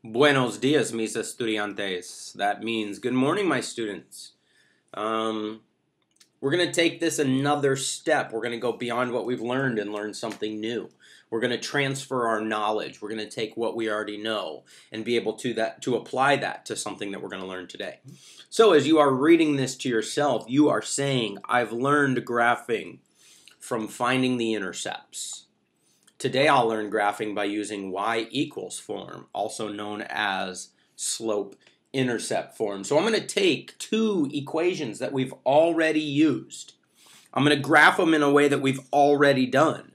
Buenos dias, mis estudiantes. That means good morning, my students. We're going to take this another step. We're going to go beyond what we've learned and learn something new. We're going to transfer our knowledge. We're going to take what we already know and be able to apply that to something that we're going to learn today. So as you are reading this to yourself, you are saying, I've learned graphing from finding the intercepts. Today I'll learn graphing by using y equals form, also known as slope-intercept form. So I'm going to take two equations that we've already used. I'm going to graph them in a way that we've already done.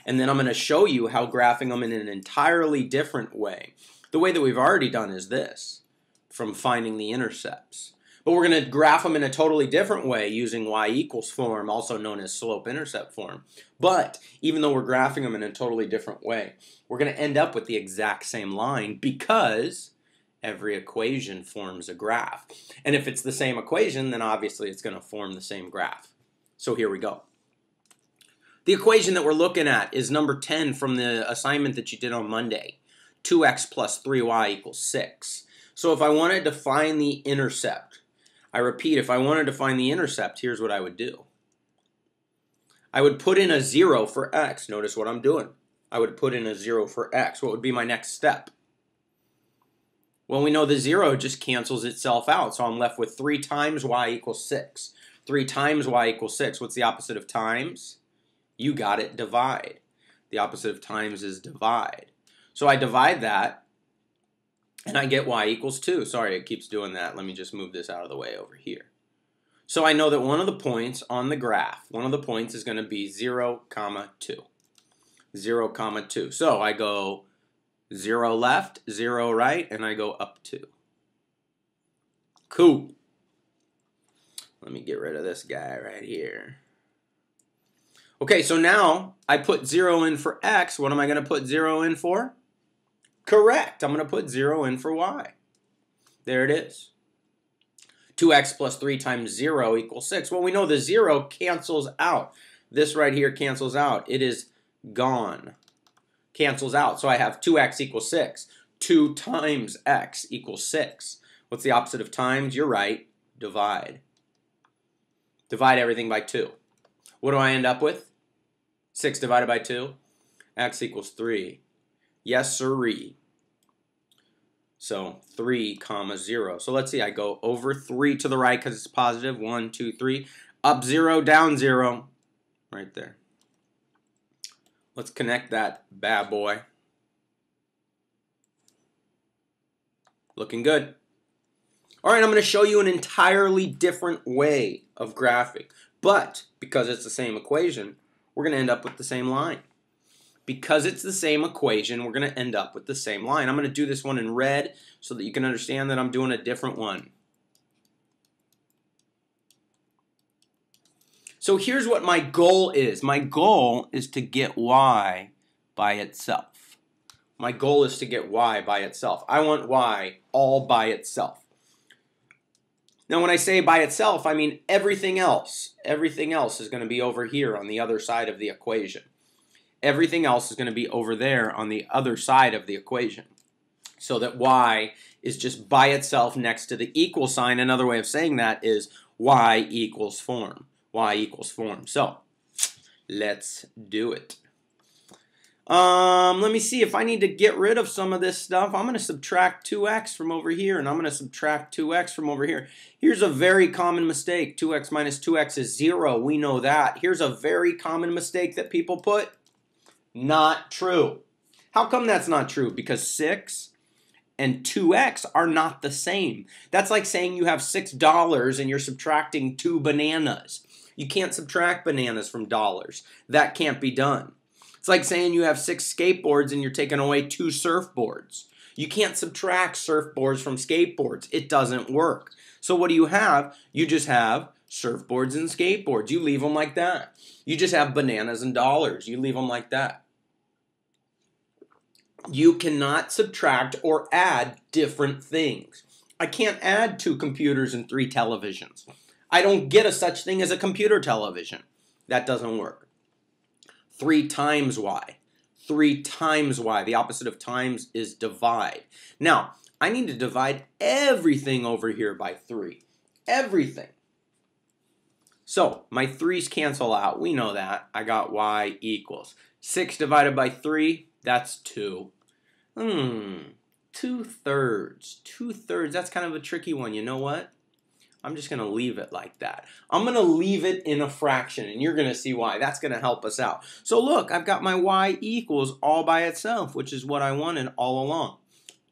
And then I'm going to show you how graphing them in an entirely different way. The way that we've already done is this, from finding the intercepts. But we're going to graph them in a totally different way using y equals form, also known as slope-intercept form. But even though we're graphing them in a totally different way, we're going to end up with the exact same line because every equation forms a graph. And if it's the same equation, then obviously it's going to form the same graph. So here we go. The equation that we're looking at is number 10 from the assignment that you did on Monday. 2x plus 3y equals 6. So if I wanted to find the intercept, I repeat, if I wanted to find the intercept, here's what I would do. I would put in a 0 for x. Notice what I'm doing. I would put in a 0 for x. What would be my next step? Well, we know the 0 just cancels itself out, so I'm left with 3 times y equals 6. 3 times y equals 6. What's the opposite of times? You got it, divide. The opposite of times is divide. So I divide that, and I get y equals 2. Sorry, it keeps doing that. Let me just move this out of the way over here. So I know that one of the points on the graph, one of the points is going to be 0, 2. 0, 2. So I go 0 left, 0 right, and I go up 2. Cool. Let me get rid of this guy right here. Okay, so now I put 0 in for x. What am I going to put 0 in for? Correct. I'm going to put 0 in for y. There it is. 2x plus 3 times 0 equals 6. Well, we know the 0 cancels out. This right here cancels out. It is gone. Cancels out. So I have 2x equals 6. 2 times x equals 6. What's the opposite of times? You're right. Divide. Divide everything by 2. What do I end up with? 6 divided by 2. X equals 3. Yes, sirree. So 3, 0. So let's see. I go over 3 to the right because it's positive. 1, 2, 3. Up 0, down 0. Right there. Let's connect that bad boy. Looking good. All right, I'm going to show you an entirely different way of graphing. But because it's the same equation, we're going to end up with the same line. Because it's the same equation, we're going to end up with the same line. I'm going to do this one in red so that you can understand that I'm doing a different one. So here's what my goal is. My goal is to get y by itself. My goal is to get y by itself. I want y all by itself. Now, when I say by itself, I mean everything else. Everything else is going to be over here on the other side of the equation. Everything else is going to be over there on the other side of the equation. So that y is just by itself next to the equal sign. Another way of saying that is y equals form. Y equals form. So, let's do it. Let me see if I need to get rid of some of this stuff. I'm going to subtract 2x from over here, and I'm going to subtract 2x from over here. Here's a very common mistake. 2x minus 2x is 0. We know that. Here's a very common mistake that people put. Not true. How come that's not true? Because 6 and 2x are not the same. That's like saying you have $6 and you're subtracting 2 bananas. You can't subtract bananas from dollars. That can't be done. It's like saying you have 6 skateboards and you're taking away 2 surfboards. You can't subtract surfboards from skateboards. It doesn't work. So what do you have? You just have surfboards and skateboards. You leave them like that. You just have bananas and dollars. You leave them like that. You cannot subtract or add different things. I can't add 2 computers and 3 televisions. I don't get a such thing as a computer television. That doesn't work. 3 times y. 3 times y. The opposite of times is divide. Now, I need to divide everything over here by 3. Everything. So, my 3's cancel out. We know that. I got y equals 6 divided by 3, that's 2. 2/3. 2/3, that's kind of a tricky one. You know what? I'm just going to leave it like that. I'm going to leave it in a fraction, and you're going to see why. That's going to help us out. So look, I've got my y equals all by itself, which is what I wanted all along.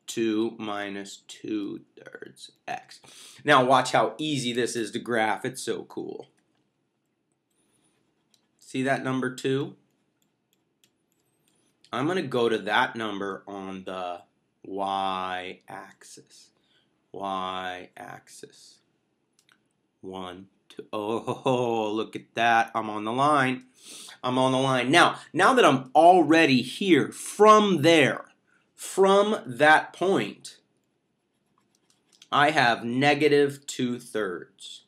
2 minus 2/3 x. Now watch how easy this is to graph. It's so cool. See that number 2? I'm going to go to that number on the y-axis. Y-axis. 1, 2. Oh, look at that. I'm on the line. I'm on the line. Now that I'm already here, from that point, I have negative 2/3.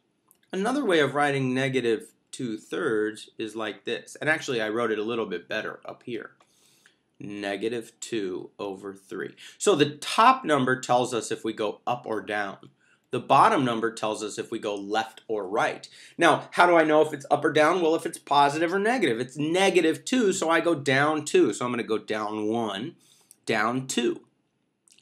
Another way of writing negative 2/3 is like this. And actually, I wrote it a little bit better up here. Negative 2/3. So the top number tells us if we go up or down. The bottom number tells us if we go left or right. Now, how do I know if it's up or down? Well, if it's positive or negative. It's negative 2, so I go down 2. So I'm going to go down 1, down 2.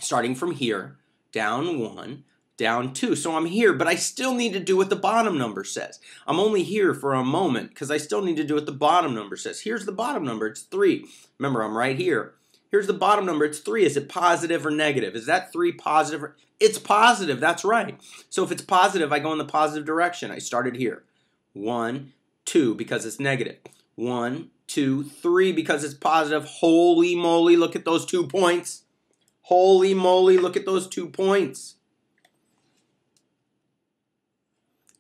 Starting from here, down 1, down 2. So I'm here, but I still need to do what the bottom number says. I'm only here for a moment because I still need to do what the bottom number says. Here's the bottom number. It's 3. Remember, I'm right here. Here's the bottom number. It's 3. Is it positive or negative? Is that 3 positive? It's positive. That's right. So if it's positive, I go in the positive direction. I started here. 1, 2 because it's negative. 1, 2, 3 because it's positive. Holy moly, look at those 2 points. Holy moly, look at those 2 points.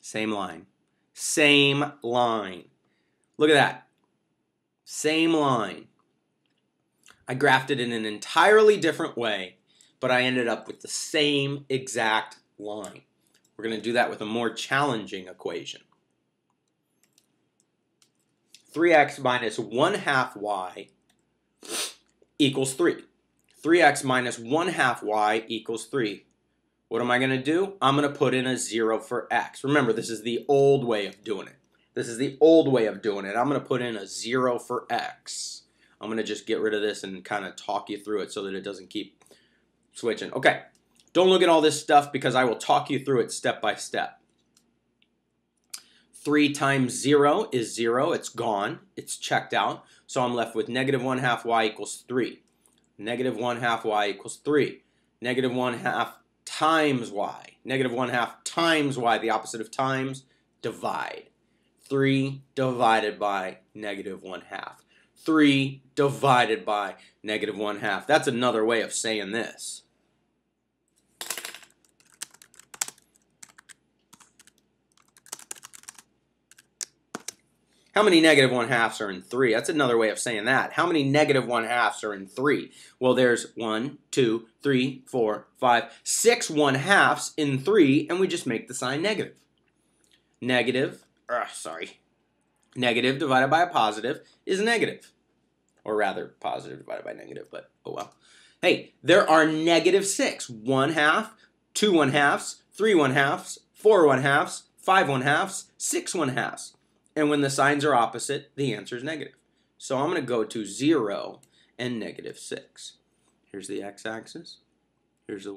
Same line. Same line. Look at that. Same line. I graphed it in an entirely different way, but I ended up with the same exact line. We're going to do that with a more challenging equation. 3x minus 1/2 y equals 3. 3x minus 1/2 y equals 3. What am I going to do? I'm going to put in a 0 for x. Remember, this is the old way of doing it. This is the old way of doing it. I'm going to put in a 0 for x. I'm going to just get rid of this and kind of talk you through it so that it doesn't keep switching. Okay, don't look at all this stuff because I will talk you through it step by step. 3 times 0 is 0. It's gone. It's checked out. So I'm left with negative 1/2 y equals 3. Negative 1/2 y equals 3. Negative 1/2 times y. Negative 1/2 times y, the opposite of times, divide. 3 divided by negative 1/2. 3 divided by negative 1/2. That's another way of saying this. How many negative 1/2s are in 3? That's another way of saying that. How many negative 1/2s are in 3? Well, there's 1, 2, 3, 4, 5, 6 1/2s in 3, and we just make the sign negative. Negative divided by a positive is negative. Or rather, positive divided by negative, but oh well. Hey, there are negative 6. 1/2, 2 1/2s, 3 1/2s, 4 1/2s, 5 1/2s, 6 1/2s. And when the signs are opposite, the answer is negative. So I'm going to go to 0 and negative 6. Here's the x-axis. Here's the